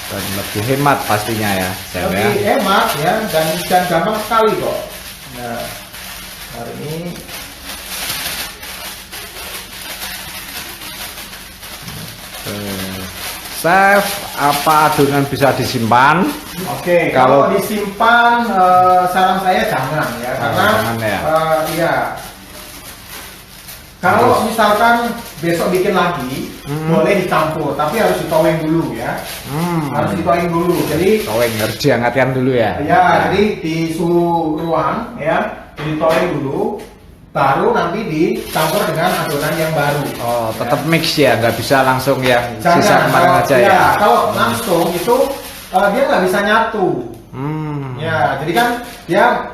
Dan lebih hemat pastinya ya, chef ya. Lebih hemat ya dan gampang sekali kok. Nah, hari ini chef, apa adonan bisa disimpan? Oke, kalau disimpan saran saya jangan ya, karena jangan ya. Iya. Kalau misalkan besok bikin lagi, boleh dicampur, tapi harus ditoweng dulu ya. Harus ditoweng dulu. Jadi toweng harus dihangatkan dulu ya. Ya, jadi di suhu ruang ya, ditoweng dulu, baru nanti dicampur dengan adonan yang baru. Oh, tetap mix ya, nggak bisa langsung yang Jangan, sisa kemarin aja ya. Kalau langsung itu dia nggak bisa nyatu. Ya, jadi kan dia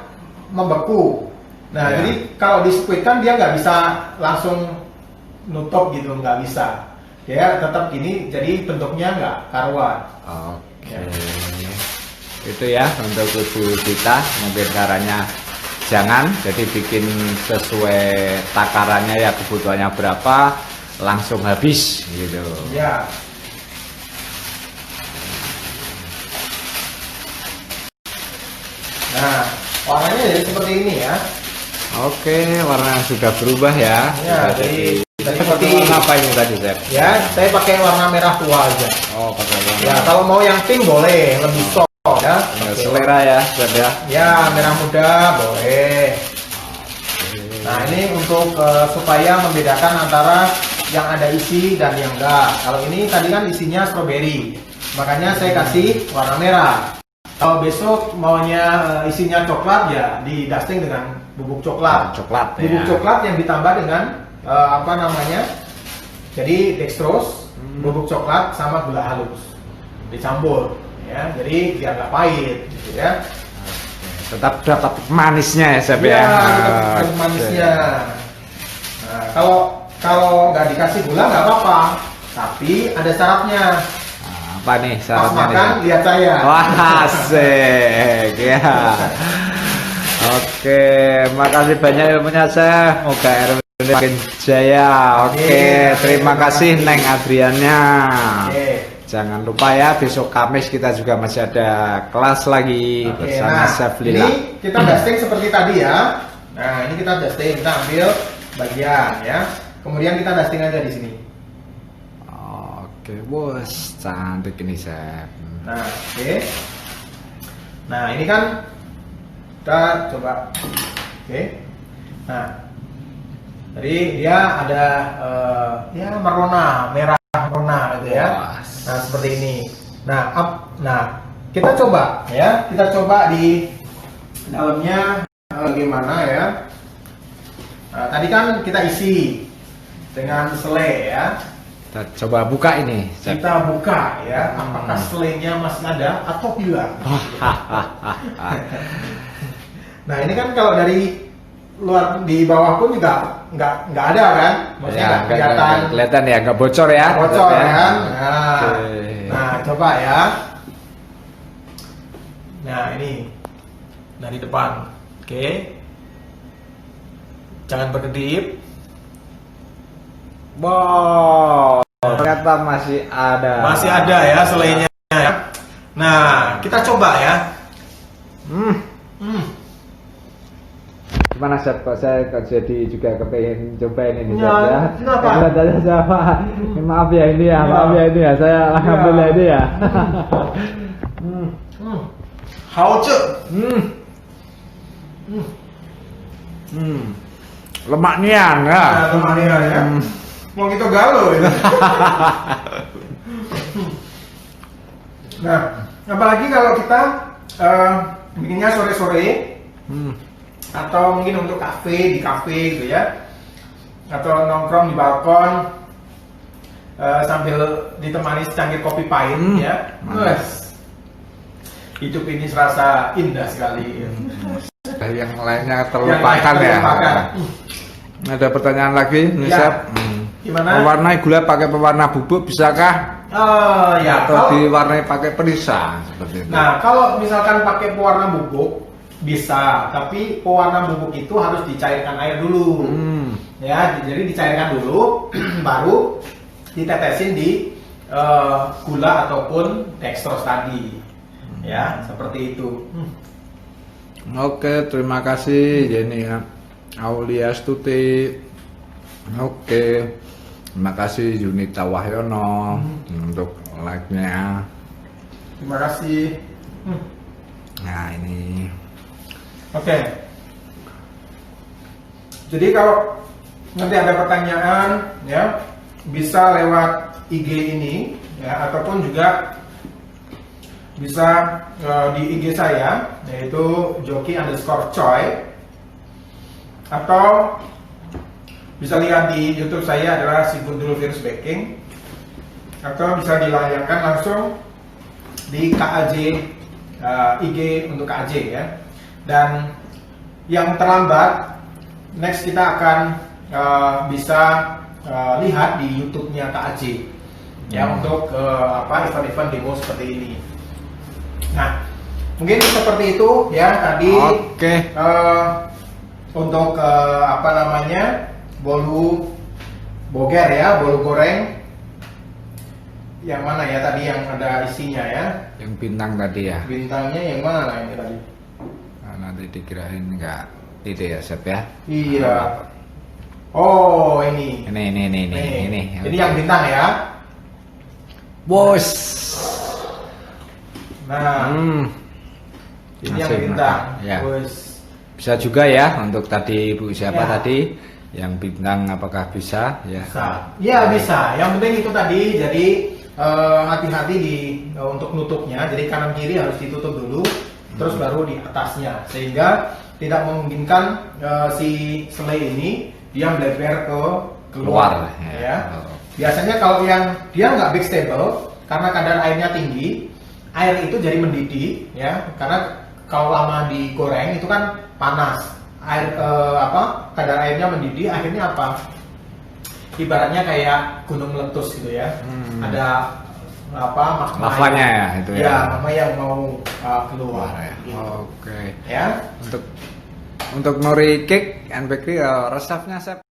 membeku. Nah, Ya. jadi kalau di squid kan dia nggak bisa langsung nutup gitu, nggak bisa. Dia tetap gini, jadi bentuknya nggak karuan. Oke. Ya. Itu ya untuk Ibu kita, mungkin caranya jangan, jadi bikin sesuai takarannya ya, kebutuhannya berapa, langsung habis gitu. Ya. Nah, warnanya jadi seperti ini ya. Oke, warna sudah berubah ya. Ya, Sudah jadi seperti warna apa ini tadi, chef? Ya, saya pakai warna merah tua aja. Oh, pakai warna. Ya, kalau mau yang pink boleh, lebih soft ya. Ya, selera ya, chef ya. Ya, merah muda boleh. Nah, ini untuk supaya membedakan antara yang ada isi dan yang enggak. Kalau ini tadi kan isinya stroberi, makanya saya kasih warna merah. Kalau besok maunya isinya coklat ya di dusting dengan bubuk coklat. Coklat Bubuk ya. coklat yang ditambah dengan apa namanya? Jadi dextrose, bubuk coklat sama gula halus dicampur ya. Jadi biar nggak pahit gitu ya. Tetap dapat manisnya ya, chef ya. Iya, tetap Oke. manisnya. Nah, kalau nggak dikasih gula nggak apa-apa, tapi ada syaratnya. Apa nih Pas syaratnya nih, makan chef? lihat saya. Wah, asik ya. Oke, makasih banyak ilmunya chef. Moga R&B makin jaya. Oke, terima kasih Neng Adriannya. Oke. Jangan lupa ya, besok Kamis kita juga masih ada kelas lagi Oke, bersama nah, Chef Lila. ini kita dusting seperti tadi ya. Nah, ini kita dusting, kita ambil bagian ya. Kemudian kita dusting aja di sini. Oke, bos, cantik ini chef. Nah, oke. Nah, ini kan kita coba. Oke. Nah, jadi dia ada ya merona, merah merona gitu ya. Nah, seperti ini. Nah, kita coba ya, kita coba di dalamnya bagaimana ya. Nah, tadi kan kita isi dengan selai ya. Kita coba buka ini. Kita buka ya, apakah selainya masih ada atau hilang? Nah, ini kan kalau dari luar di bawah pun juga nggak ada kan? Maksudnya nggak kelihatan ya, nggak bocor ya. Bocor ya. kan? Nah, coba ya. Nah, ini dari depan, oke. Jangan berkedip. Wow, ternyata masih ada. Masih ada ya selainya ya. Nah, kita coba ya. Gimana Chef? Kok saya jadi juga kepengen cobain ini Ya, Chef ya. kenapa? Tanya siapa? Maaf ya ini ya, maaf ya ini ya. Saya alhamdulillah ini ya. Hauce. Lemak nian ya. Nah, teman ya. Mau kita galau ya. Nah, apalagi kalau kita bikinnya sore-sore atau mungkin untuk di kafe gitu ya, atau nongkrong di balkon sambil ditemani secangkir kopi pahit ya. Wes, hidup ini serasa indah sekali. Yang lainnya terlupakan ya. Ada pertanyaan lagi nih Ya. Chef. Gimana? Mewarnai gula pakai pewarna bubuk bisakah? Ya, Atau diwarnai pakai perisa seperti itu? nah, kalau misalkan pakai pewarna bubuk bisa, tapi pewarna bubuk itu harus dicairkan air dulu. Ya, jadi dicairkan dulu, baru ditetesin di gula ataupun dextrose tadi. Ya, seperti itu. Oke, terima kasih Jenny Aulia Stuti. Oke, terima kasih Yunita Wahyono untuk like-nya. Terima kasih. Nah ini. Oke. Jadi kalau nanti ada pertanyaan ya, bisa lewat IG ini ya, ataupun juga bisa di IG saya, yaitu joki_coy, atau bisa lihat di YouTube saya adalah si Gundul Virus Baking, atau bisa dilayangkan langsung di KAJ IG untuk KAJ ya. Dan yang terlambat, next kita akan bisa lihat di YouTube-nya KAJ ya, untuk event-event demo seperti ini. Nah, mungkin seperti itu ya tadi. Oke. Untuk bolu boger ya, bolu goreng. Yang mana ya tadi yang ada isinya ya? Yang bintang tadi ya. Bintangnya yang mana ini tadi? Nah, nanti dikirain enggak itu ya Chef ya. Iya. Oh, ini. Ini. Ini yang bintang ya. Bos. Nah, ini yang Masih bintang. ya. Bos. Bisa juga ya untuk tadi Bu siapa Ya. tadi yang bintang, apakah bisa ya? Bisa. Ya bisa. Yang penting itu tadi. Jadi hati-hati untuk nutupnya. Jadi kanan kiri harus ditutup dulu, terus baru di atasnya, sehingga tidak memungkinkan si selai ini dia melebar ke keluar. Ya. Biasanya kalau yang dia nggak big stable karena kadar airnya tinggi, air itu jadi mendidih ya, karena kalau lama digoreng itu kan panas, air kadar airnya mendidih, akhirnya apa? Ibaratnya kayak gunung meletus gitu ya. Ada Lavanya ya itu ya. Ya, magma yang mau keluar ya. gitu. Oke. Ya. Untuk Nori Cake and Bakery resepnya Chef.